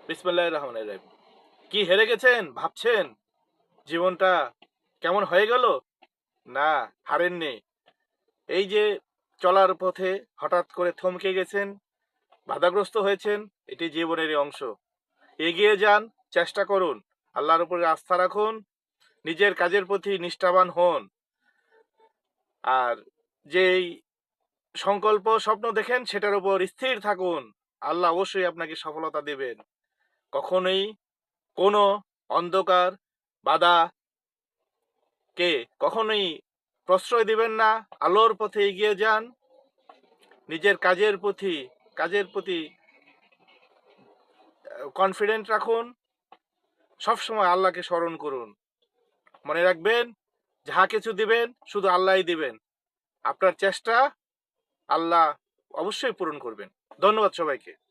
বিসমিল্লাহির রহমানির রহিম। কি হেরে গেছেন ভাবছেন? জীবনটা কেমন হয়ে গেল? না, হারেননি। এই যে চলার পথে হঠাৎ করে থমকে গেছেন, বাধাগ্রস্ত হয়েছেন, এটি জীবনেরই অংশ। এগিয়ে যান, চেষ্টা করুন, আল্লাহর উপরে আস্থা রাখুন, নিজের কাজের প্রতি নিষ্ঠাবান হন। আর যেই সংকল্প স্বপ্ন দেখেন সেটার উপর স্থির থাকুন। আল্লাহ অবশ্যই আপনাকে সফলতা দেবেন। কখনোই কোনো অন্ধকার, বাধা কে কখনোই প্রশ্রয় দিবেন না। আলোর পথে এগিয়ে যান। নিজের কাজের প্রতি কনফিডেন্ট রাখুন। সবসময় আল্লাহকে স্মরণ করুন। মনে রাখবেন, যাহা কিছু দিবেন শুধু আল্লাহই দিবেন। আপনার চেষ্টা আল্লাহ অবশ্যই পূরণ করবেন। ধন্যবাদ সবাইকে।